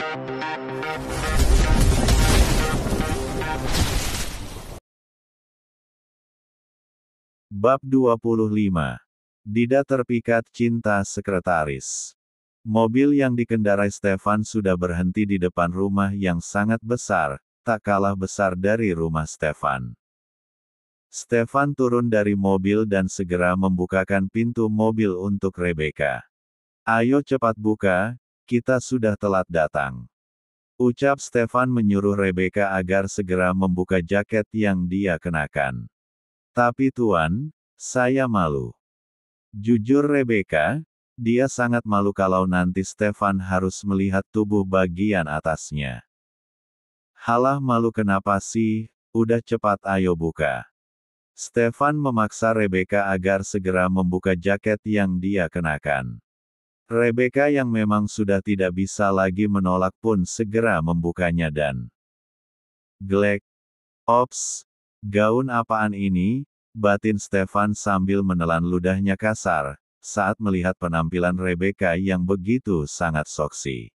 Bab 25. Dida terpikat cinta sekretaris. Mobil yang dikendarai Stefan sudah berhenti di depan rumah yang sangat besar, tak kalah besar dari rumah Stefan. Stefan turun dari mobil dan segera membukakan pintu mobil untuk Rebecca. "Ayo cepat buka, kita sudah telat datang," ucap Stefan menyuruh Rebecca agar segera membuka jaket yang dia kenakan. "Tapi Tuan, saya malu." Jujur Rebecca, dia sangat malu kalau nanti Stefan harus melihat tubuh bagian atasnya. "Halah malu kenapa sih, udah cepat ayo buka." Stefan memaksa Rebecca agar segera membuka jaket yang dia kenakan. Rebecca yang memang sudah tidak bisa lagi menolak pun segera membukanya dan "Glek! Ops! Gaun apaan ini?" batin Stefan sambil menelan ludahnya kasar, saat melihat penampilan Rebecca yang begitu sangat seksi.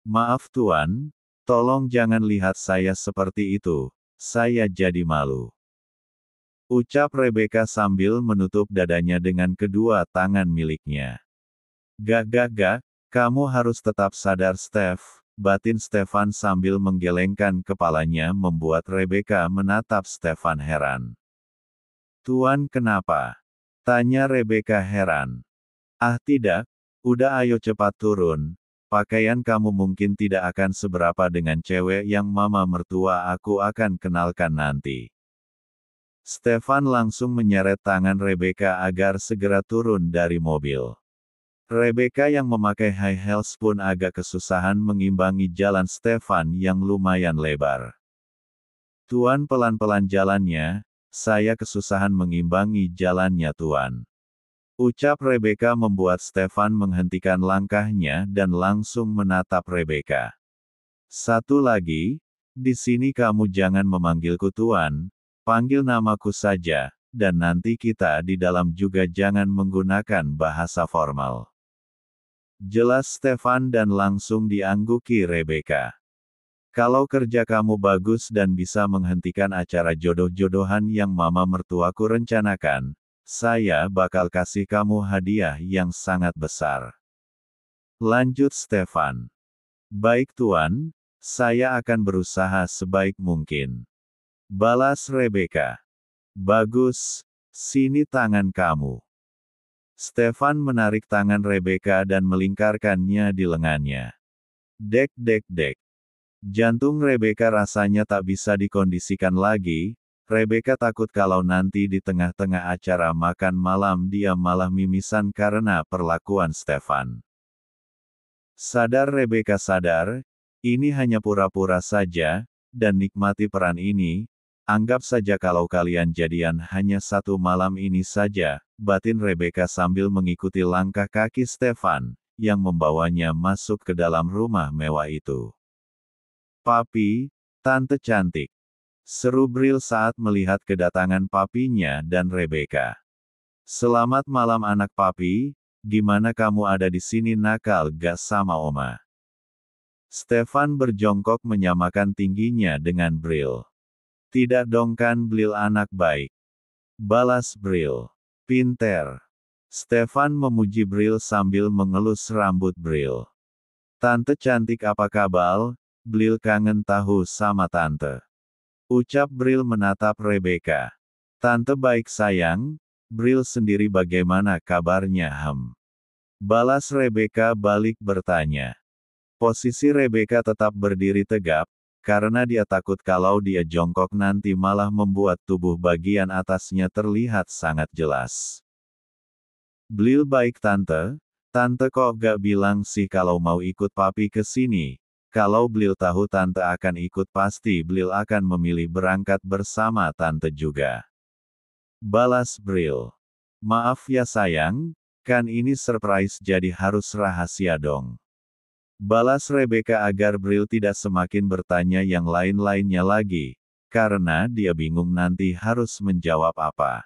"Maaf Tuan, tolong jangan lihat saya seperti itu, saya jadi malu," ucap Rebecca sambil menutup dadanya dengan kedua tangan miliknya. Gak, kamu harus tetap sadar Steph," batin Stefan sambil menggelengkan kepalanya membuat Rebecca menatap Stefan heran. "Tuan kenapa?" tanya Rebecca heran. "Ah tidak, udah ayo cepat turun, pakaian kamu mungkin tidak akan seberapa dengan cewek yang mama mertua aku akan kenalkan nanti." Stefan langsung menyeret tangan Rebecca agar segera turun dari mobil. Rebecca yang memakai high heels pun agak kesusahan mengimbangi jalan Stefan yang lumayan lebar. "Tuan pelan-pelan jalannya, saya kesusahan mengimbangi jalannya Tuan," ucap Rebecca membuat Stefan menghentikan langkahnya dan langsung menatap Rebecca. "Satu lagi, di sini kamu jangan memanggilku Tuan, panggil namaku saja, dan nanti kita di dalam juga jangan menggunakan bahasa formal," jelas Stefan dan langsung diangguki Rebecca. "Kalau kerja kamu bagus dan bisa menghentikan acara jodoh-jodohan yang mama mertuaku rencanakan, saya bakal kasih kamu hadiah yang sangat besar," lanjut Stefan. "Baik Tuan, saya akan berusaha sebaik mungkin," balas Rebecca. "Bagus, sini tangan kamu." Stefan menarik tangan Rebecca dan melingkarkannya di lengannya. Dek dek dek. Jantung Rebecca rasanya tak bisa dikondisikan lagi. Rebecca takut kalau nanti di tengah-tengah acara makan malam dia malah mimisan karena perlakuan Stefan. Sadar Rebecca sadar, ini hanya pura-pura saja, dan nikmati peran ini. "Anggap saja kalau kalian jadian hanya satu malam ini saja," batin Rebecca sambil mengikuti langkah kaki Stefan, yang membawanya masuk ke dalam rumah mewah itu. "Papi, tante cantik," seru Bril saat melihat kedatangan papinya dan Rebecca. "Selamat malam anak papi, gimana kamu ada di sini nakal gak sama oma?" Stefan berjongkok menyamakan tingginya dengan Bril. "Tidak dong kan Bril anak baik," balas Bril. "Pinter." Stefan memuji Bril sambil mengelus rambut Bril. "Tante cantik apa kabar? Bril kangen tahu sama tante," ucap Bril menatap Rebecca. "Tante baik sayang, Bril sendiri bagaimana kabarnya balas Rebecca balik bertanya. Posisi Rebecca tetap berdiri tegap, karena dia takut kalau dia jongkok nanti malah membuat tubuh bagian atasnya terlihat sangat jelas. "Bril baik tante, tante kok gak bilang sih kalau mau ikut papi ke sini? Kalau Bril tahu tante akan ikut pasti Bril akan memilih berangkat bersama tante juga," balas Bril. "Maaf ya sayang, kan ini surprise jadi harus rahasia dong," balas Rebecca agar Bril tidak semakin bertanya yang lain-lainnya lagi, karena dia bingung nanti harus menjawab apa.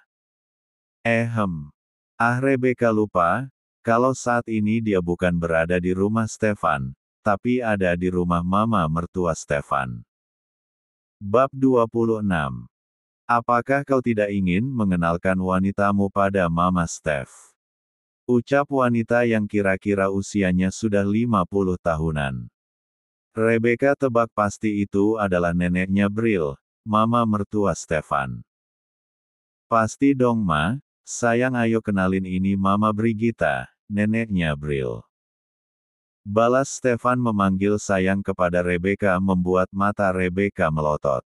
Rebecca lupa, kalau saat ini dia bukan berada di rumah Stefan, tapi ada di rumah mama mertua Stefan. Bab 26. Apakah kau tidak ingin mengenalkan wanitamu pada Mama Steph? Ucap wanita yang kira-kira usianya sudah 50 tahunan. Rebecca tebak pasti itu adalah neneknya Bril, mama mertua Stefan. Pasti dong Ma, sayang ayo kenalin ini Mama Brigitta, neneknya Bril. Balas Stefan memanggil sayang kepada Rebecca membuat mata Rebecca melotot.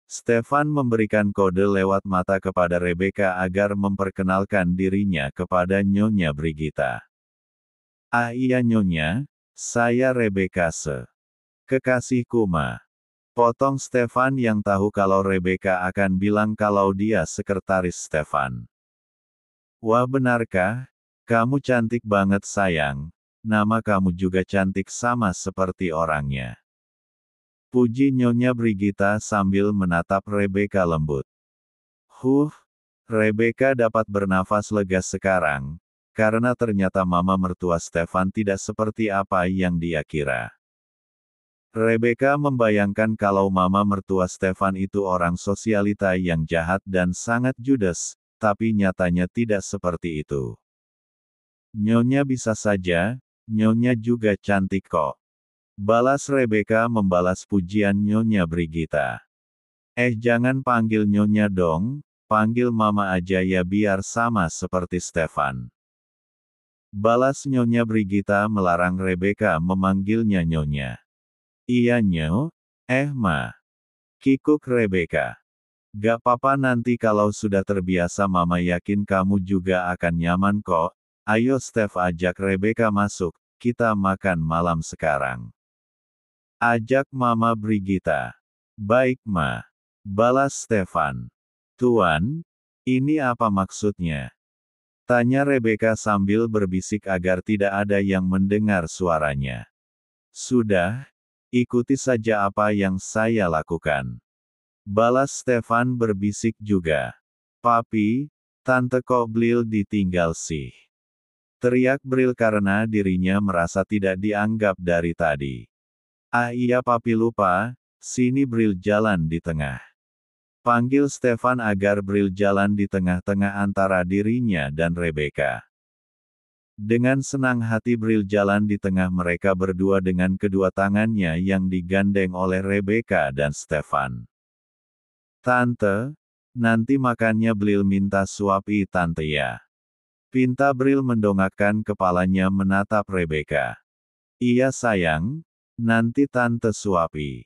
Stefan memberikan kode lewat mata kepada Rebecca agar memperkenalkan dirinya kepada Nyonya Brigitta. Ah iya Nyonya, saya Rebecca kekasihku Ma. Potong Stefan yang tahu kalau Rebecca akan bilang kalau dia sekretaris Stefan. Wah benarkah? Kamu cantik banget sayang, nama kamu juga cantik sama seperti orangnya. Puji Nyonya Brigitta sambil menatap Rebecca lembut. Rebecca dapat bernafas lega sekarang, karena ternyata mama mertua Stefan tidak seperti apa yang dia kira. Rebecca membayangkan kalau mama mertua Stefan itu orang sosialita yang jahat dan sangat judes, tapi nyatanya tidak seperti itu. Nyonya bisa saja, Nyonya juga cantik kok. Balas Rebecca membalas pujian Nyonya Brigitta. Jangan panggil Nyonya dong, panggil Mama aja ya biar sama seperti Stefan. Balas Nyonya Brigitta melarang Rebecca memanggilnya Nyonya. Iya Nyo, Ma. Kikuk Rebecca. Gak papa nanti kalau sudah terbiasa Mama yakin kamu juga akan nyaman kok. Ayo Steph ajak Rebecca masuk, kita makan malam sekarang. Ajak Mama Brigitta. Baik Ma. Balas Stefan. Tuan, ini apa maksudnya? Tanya Rebecca sambil berbisik agar tidak ada yang mendengar suaranya. Sudah, ikuti saja apa yang saya lakukan. Balas Stefan berbisik juga. Papi, Tante kok Bril ditinggal sih? Teriak Bril karena dirinya merasa tidak dianggap dari tadi. Ah iya papi lupa, sini Bril jalan di tengah. Panggil Stefan agar Bril jalan di tengah-tengah antara dirinya dan Rebecca. Dengan senang hati Bril jalan di tengah mereka berdua dengan kedua tangannya yang digandeng oleh Rebecca dan Stefan. Tante, nanti makannya Bril minta suapi tante ya. Pinta Bril mendongakkan kepalanya menatap Rebecca. Iya sayang, nanti tante suapi.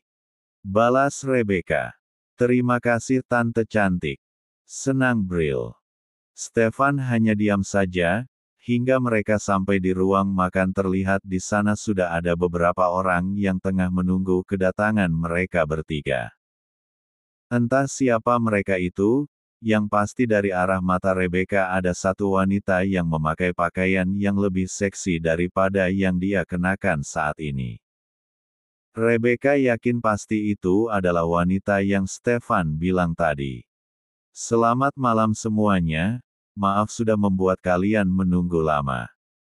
Balas Rebecca. Terima kasih tante cantik. Senang Bril. Stefan hanya diam saja, hingga mereka sampai di ruang makan terlihat di sana sudah ada beberapa orang yang tengah menunggu kedatangan mereka bertiga. Entah siapa mereka itu, yang pasti dari arah mata Rebecca ada satu wanita yang memakai pakaian yang lebih seksi daripada yang dia kenakan saat ini. Rebecca yakin pasti itu adalah wanita yang Stefan bilang tadi. Selamat malam semuanya, maaf sudah membuat kalian menunggu lama.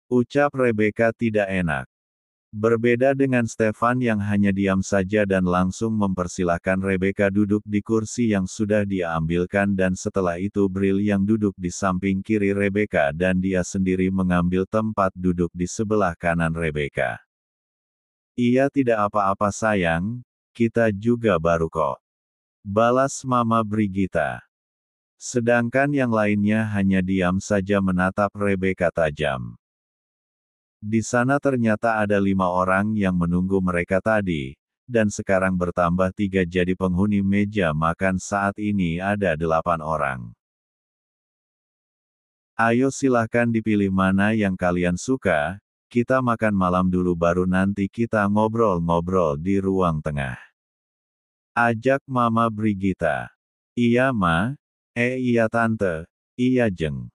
Ucap Rebecca tidak enak. Berbeda dengan Stefan yang hanya diam saja dan langsung mempersilahkan Rebecca duduk di kursi yang sudah dia ambilkan dan setelah itu Bril yang duduk di samping kiri Rebecca dan dia sendiri mengambil tempat duduk di sebelah kanan Rebecca. Iya tidak apa-apa sayang, kita juga baru kok. Balas Mama Brigitta. Sedangkan yang lainnya hanya diam saja menatap Rebecca tajam. Di sana ternyata ada 5 orang yang menunggu mereka tadi, dan sekarang bertambah 3 jadi penghuni meja makan saat ini ada 8 orang. Ayo silahkan dipilih mana yang kalian suka, kita makan malam dulu baru nanti kita ngobrol-ngobrol di ruang tengah. Ajak Mama Brigitta. Iya Ma, iya Tante, iya Jeng.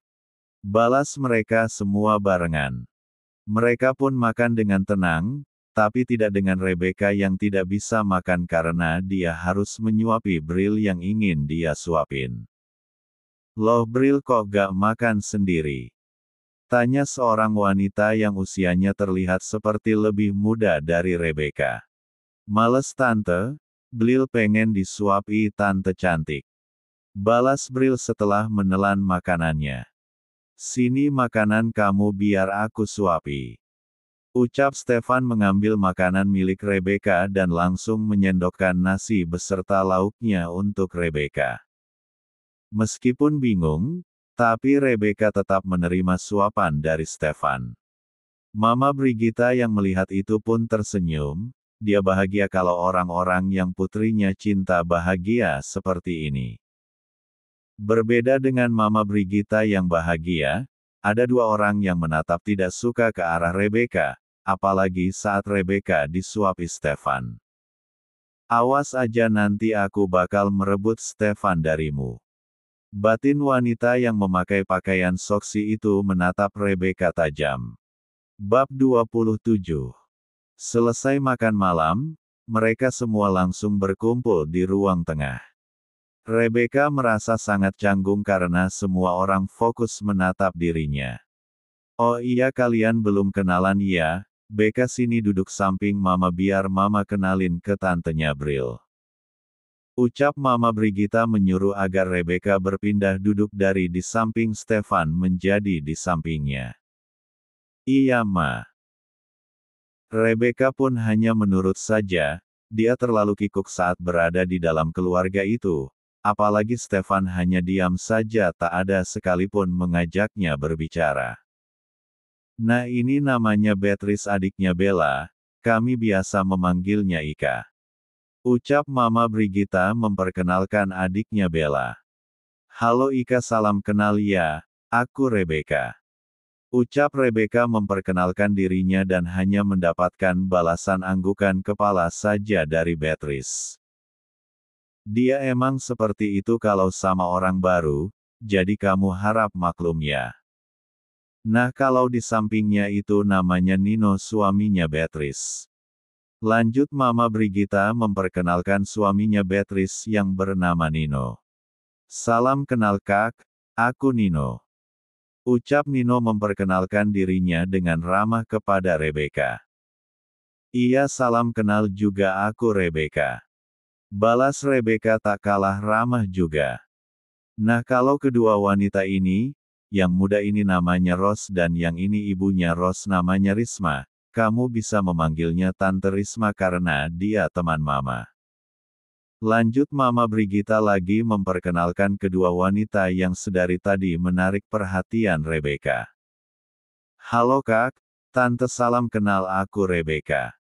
Balas mereka semua barengan. Mereka pun makan dengan tenang, tapi tidak dengan Rebecca yang tidak bisa makan karena dia harus menyuapi Bril yang ingin dia suapin. Loh Bril kok gak makan sendiri? Tanya seorang wanita yang usianya terlihat seperti lebih muda dari Rebecca. Males tante, Bril pengen disuapi tante cantik. Balas Bril setelah menelan makanannya. Sini makanan kamu biar aku suapi. Ucap Stefan mengambil makanan milik Rebecca dan langsung menyendokkan nasi beserta lauknya untuk Rebecca. Meskipun bingung, tapi Rebecca tetap menerima suapan dari Stefan. Mama Brigitta yang melihat itu pun tersenyum, dia bahagia kalau orang-orang yang putrinya cinta bahagia seperti ini. Berbeda dengan Mama Brigitta yang bahagia, ada dua orang yang menatap tidak suka ke arah Rebecca, apalagi saat Rebecca disuapi Stefan. Awas aja nanti aku bakal merebut Stefan darimu. Batin wanita yang memakai pakaian soksi itu menatap Rebecca tajam. Bab 27. Selesai makan malam, mereka semua langsung berkumpul di ruang tengah. Rebecca merasa sangat canggung karena semua orang fokus menatap dirinya. Oh iya kalian belum kenalan ya, Becca sini duduk samping mama biar mama kenalin ke tantenya Bril. Ucap Mama Brigitta menyuruh agar Rebecca berpindah duduk dari di samping Stefan menjadi di sampingnya. Iya Ma. Rebecca pun hanya menurut saja, dia terlalu kikuk saat berada di dalam keluarga itu, apalagi Stefan hanya diam saja tak ada sekalipun mengajaknya berbicara. Nah ini namanya Beatrice adiknya Bella, kami biasa memanggilnya Ika. Ucap Mama Brigitta memperkenalkan adiknya Bella. Halo Ika salam kenal ya, aku Rebecca. Ucap Rebecca memperkenalkan dirinya dan hanya mendapatkan balasan anggukan kepala saja dari Beatrice. Dia emang seperti itu kalau sama orang baru, jadi kamu harap maklum ya. Nah kalau di sampingnya itu namanya Nino suaminya Beatrice. Lanjut Mama Brigitta memperkenalkan suaminya Beatrice yang bernama Nino. Salam kenal Kak, aku Nino. Ucap Nino memperkenalkan dirinya dengan ramah kepada Rebecca. Iya salam kenal juga aku Rebecca. Balas Rebecca tak kalah ramah juga. Nah kalau kedua wanita ini, yang muda ini namanya Ros dan yang ini ibunya Ros namanya Risma. Kamu bisa memanggilnya Tante Risma karena dia teman Mama. Lanjut Mama Brigitta lagi memperkenalkan kedua wanita yang sedari tadi menarik perhatian Rebecca. Halo Kak, Tante salam kenal aku Rebecca.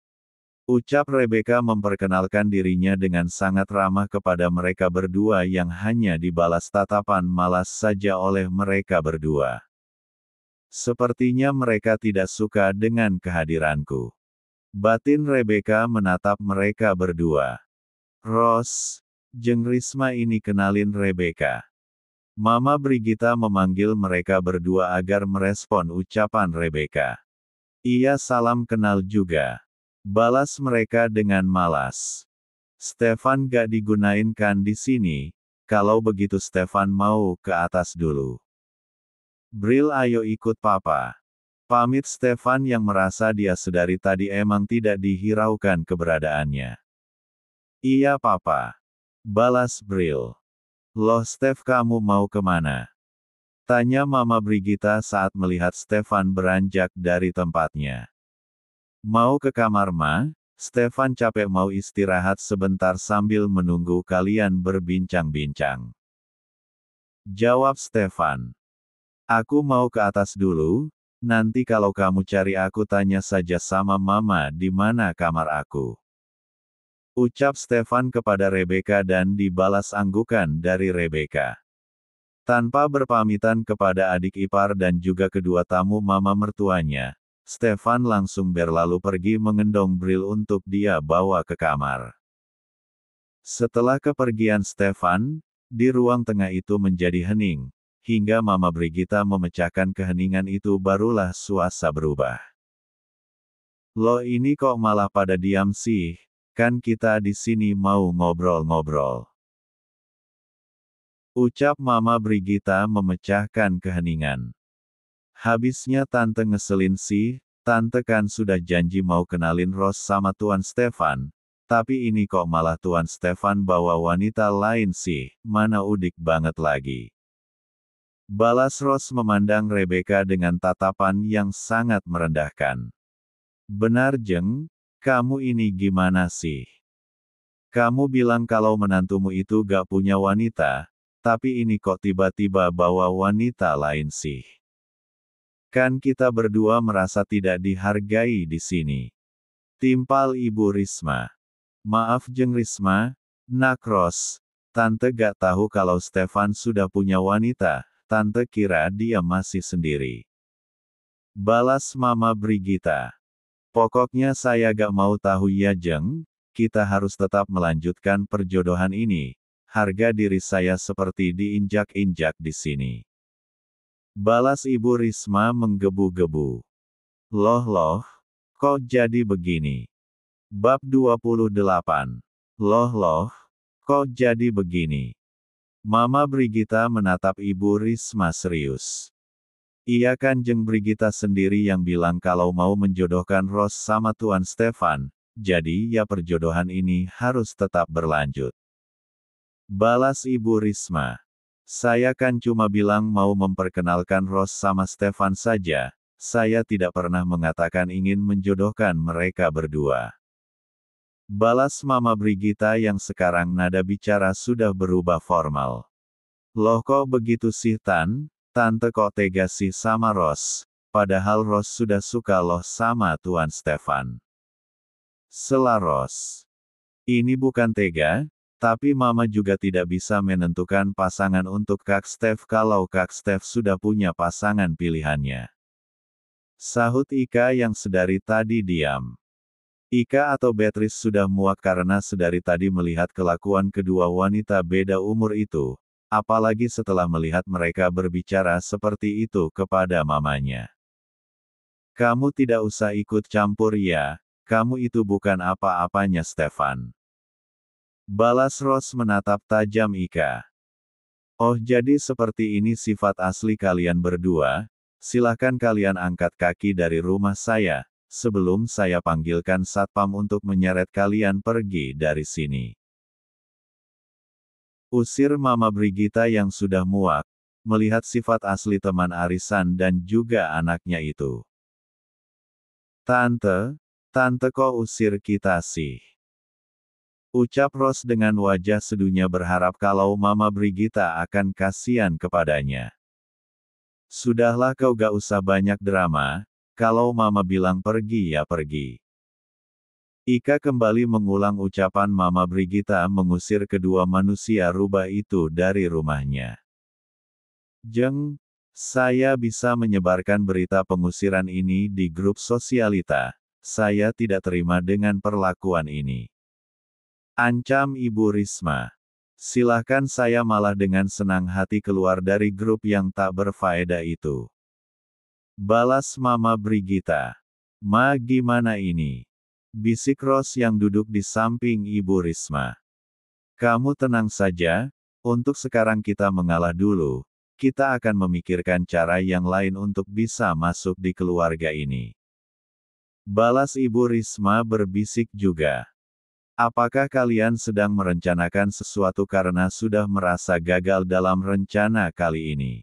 Ucap Rebecca memperkenalkan dirinya dengan sangat ramah kepada mereka berdua yang hanya dibalas tatapan malas saja oleh mereka berdua. Sepertinya mereka tidak suka dengan kehadiranku. Batin Rebecca menatap mereka berdua. Ros, jeung Risma ini kenalin Rebecca. Mama Brigitta memanggil mereka berdua agar merespon ucapan Rebecca. Iya salam kenal juga. Balas mereka dengan malas. Stefan gak digunain kan di sini, kalau begitu Stefan mau ke atas dulu. Bril ayo ikut papa. Pamit Stefan yang merasa dia sedari tadi emang tidak dihiraukan keberadaannya. Iya papa. Balas Bril. Loh Stef kamu mau kemana? Tanya Mama Brigitta saat melihat Stefan beranjak dari tempatnya. Mau ke kamar Ma? Stefan capek mau istirahat sebentar sambil menunggu kalian berbincang-bincang. Jawab Stefan. Aku mau ke atas dulu, nanti kalau kamu cari aku tanya saja sama Mama di mana kamar aku. Ucap Stefan kepada Rebecca dan dibalas anggukan dari Rebecca. Tanpa berpamitan kepada adik ipar dan juga kedua tamu Mama mertuanya, Stefan langsung berlalu pergi mengendong Bril untuk dia bawa ke kamar. Setelah kepergian Stefan, di ruang tengah itu menjadi hening. Hingga Mama Brigitta memecahkan keheningan itu barulah suasana berubah. Loh ini kok malah pada diam sih, kan kita di sini mau ngobrol-ngobrol. Ucap Mama Brigitta memecahkan keheningan. Habisnya tante ngeselin sih, tante kan sudah janji mau kenalin Rose sama Tuan Stefan, tapi ini kok malah Tuan Stefan bawa wanita lain sih, mana udik banget lagi. Balas Rose memandang Rebecca dengan tatapan yang sangat merendahkan. Benar Jeng, kamu ini gimana sih? Kamu bilang kalau menantumu itu gak punya wanita, tapi ini kok tiba-tiba bawa wanita lain sih? Kan kita berdua merasa tidak dihargai di sini. Timpal Ibu Risma. Maaf Jeng Risma, Nak Rose, Tante gak tahu kalau Stefan sudah punya wanita, Tante kira dia masih sendiri. Balas Mama Brigita. Pokoknya saya gak mau tahu ya Jeng, kita harus tetap melanjutkan perjodohan ini, harga diri saya seperti diinjak-injak di sini. Balas Ibu Risma menggebu-gebu. Loh, kok jadi begini? Bab 28. Loh, kok jadi begini? Mama Brigita menatap Ibu Risma serius. Iya kan Jeng Brigita sendiri yang bilang kalau mau menjodohkan Rose sama Tuan Stefan, jadi ya perjodohan ini harus tetap berlanjut. Balas Ibu Risma. Saya kan cuma bilang mau memperkenalkan Rose sama Stefan saja, saya tidak pernah mengatakan ingin menjodohkan mereka berdua. Balas Mama Brigita yang sekarang nada bicara sudah berubah formal. Loh kok begitu sih Tante kok tega sih sama Rose, padahal Rose sudah suka loh sama Tuan Stefan. Sela Rose. Ini bukan tega, tapi Mama juga tidak bisa menentukan pasangan untuk Kak Stef kalau Kak Stef sudah punya pasangan pilihannya. Sahut Ika yang sedari tadi diam. Ika atau Beatrice sudah muak karena sedari tadi melihat kelakuan kedua wanita beda umur itu, apalagi setelah melihat mereka berbicara seperti itu kepada mamanya. Kamu tidak usah ikut campur ya, kamu itu bukan apa-apanya Stefan. Balas Rose menatap tajam Ika. Oh jadi seperti ini sifat asli kalian berdua, silahkan kalian angkat kaki dari rumah saya, sebelum saya panggilkan satpam untuk menyeret kalian pergi dari sini. Usir Mama Brigita yang sudah muak, melihat sifat asli teman arisan dan juga anaknya itu. Tante kok usir kita sih? Ucap Rose dengan wajah sedunya berharap kalau Mama Brigita akan kasihan kepadanya. Sudahlah kau gak usah banyak drama, kalau Mama bilang pergi ya pergi. Ika kembali mengulang ucapan Mama Brigita mengusir kedua manusia rubah itu dari rumahnya. Jeng, saya bisa menyebarkan berita pengusiran ini di grup sosialita, saya tidak terima dengan perlakuan ini. Ancam Ibu Risma. Silahkan saya malah dengan senang hati keluar dari grup yang tak berfaedah itu. Balas Mama Brigita. Ma gimana ini? Bisik Rose yang duduk di samping Ibu Risma. Kamu tenang saja, untuk sekarang kita mengalah dulu, kita akan memikirkan cara yang lain untuk bisa masuk di keluarga ini. Balas Ibu Risma berbisik juga. Apakah kalian sedang merencanakan sesuatu karena sudah merasa gagal dalam rencana kali ini?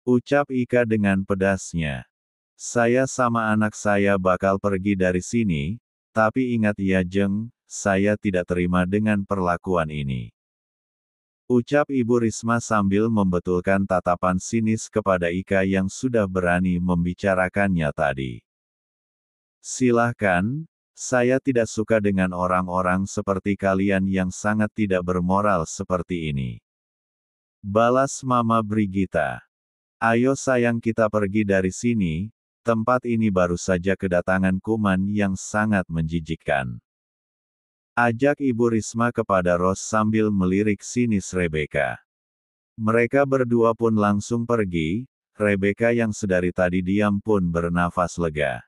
Ucap Ika dengan pedasnya. Saya sama anak saya bakal pergi dari sini, tapi ingat ya Jeng, saya tidak terima dengan perlakuan ini. Ucap Ibu Risma sambil membetulkan tatapan sinis kepada Ika yang sudah berani membicarakannya tadi. Silahkan. Saya tidak suka dengan orang-orang seperti kalian yang sangat tidak bermoral seperti ini. Balas Mama Brigita. Ayo sayang kita pergi dari sini, tempat ini baru saja kedatangan kuman yang sangat menjijikkan. Ajak Ibu Risma kepada Rose sambil melirik sinis Rebecca. Mereka berdua pun langsung pergi, Rebecca yang sedari tadi diam pun bernafas lega.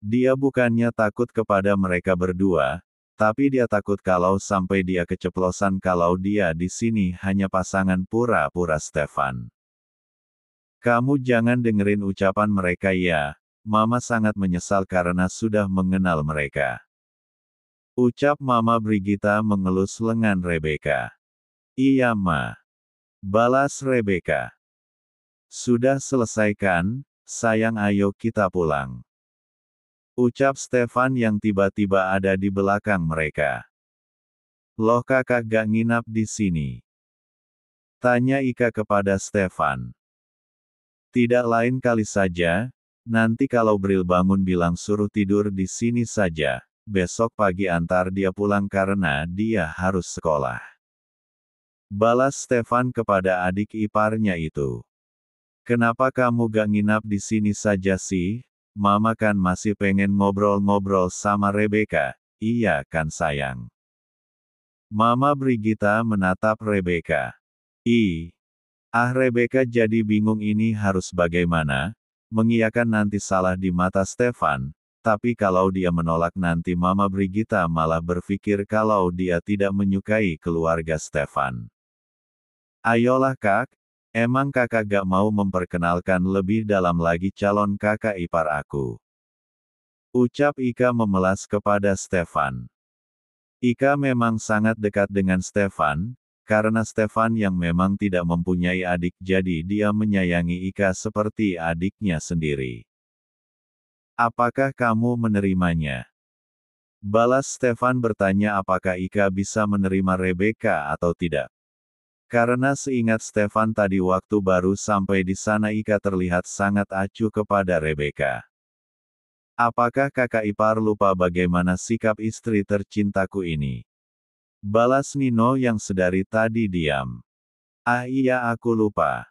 Dia bukannya takut kepada mereka berdua, tapi dia takut kalau sampai dia keceplosan kalau dia di sini hanya pasangan pura-pura Stefan. Kamu jangan dengerin ucapan mereka ya, Mama sangat menyesal karena sudah mengenal mereka. Ucap Mama Brigita mengelus lengan Rebecca. Iya Ma. Balas Rebecca. Sudah selesai kan, sayang ayo kita pulang. Ucap Stefan yang tiba-tiba ada di belakang mereka. Loh kakak gak nginap di sini? Tanya Ika kepada Stefan. Tidak lain kali saja, nanti kalau Bril bangun bilang suruh tidur di sini saja, besok pagi antar dia pulang karena dia harus sekolah. Balas Stefan kepada adik iparnya itu. Kenapa kamu gak nginap di sini saja sih? Mama kan masih pengen ngobrol-ngobrol sama Rebecca, iya kan sayang? Mama Brigita menatap Rebecca. Rebecca jadi bingung ini harus bagaimana? Mengiyakan nanti salah di mata Stefan, tapi kalau dia menolak nanti Mama Brigita malah berpikir kalau dia tidak menyukai keluarga Stefan. Ayolah kak, emang kakak gak mau memperkenalkan lebih dalam lagi calon kakak ipar aku? Ucap Ika memelas kepada Stefan. Ika memang sangat dekat dengan Stefan, karena Stefan yang memang tidak mempunyai adik jadi dia menyayangi Ika seperti adiknya sendiri. Apakah kamu menerimanya? Balas Stefan bertanya apakah Ika bisa menerima Rebecca atau tidak. Karena seingat Stefan tadi waktu baru sampai di sana Ika terlihat sangat acuh kepada Rebecca. Apakah kakak ipar lupa bagaimana sikap istri tercintaku ini? Balas Nino yang sedari tadi diam. Iya aku lupa.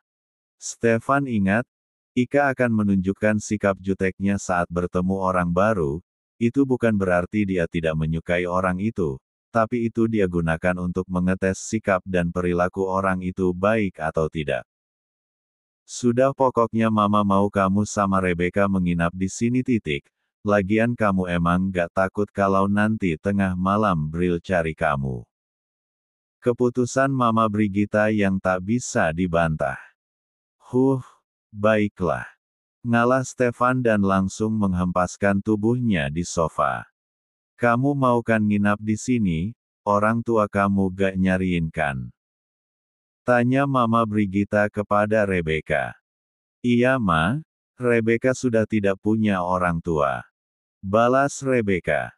Stefan ingat, Ika akan menunjukkan sikap juteknya saat bertemu orang baru, itu bukan berarti dia tidak menyukai orang itu, tapi itu dia gunakan untuk mengetes sikap dan perilaku orang itu baik atau tidak. Sudah pokoknya Mama mau kamu sama Rebecca menginap di sini titik. Lagian kamu emang gak takut kalau nanti tengah malam Bril cari kamu. Keputusan Mama Brigita yang tak bisa dibantah. Baiklah. Ngalah Stefan dan langsung menghempaskan tubuhnya di sofa. Kamu mau kan nginap di sini, orang tua kamu gak nyariin kan? Tanya Mama Brigita kepada Rebecca. Iya Ma, Rebecca sudah tidak punya orang tua. Balas Rebecca.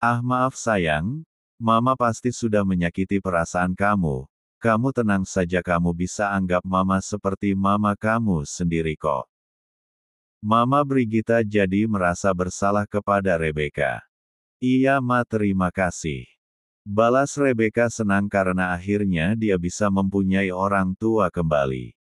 Maaf sayang, Mama pasti sudah menyakiti perasaan kamu. Kamu tenang saja kamu bisa anggap Mama seperti Mama kamu sendiri kok. Mama Brigita jadi merasa bersalah kepada Rebecca. Iya Ma terima kasih. Balas Rebecca senang karena akhirnya dia bisa mempunyai orang tua kembali.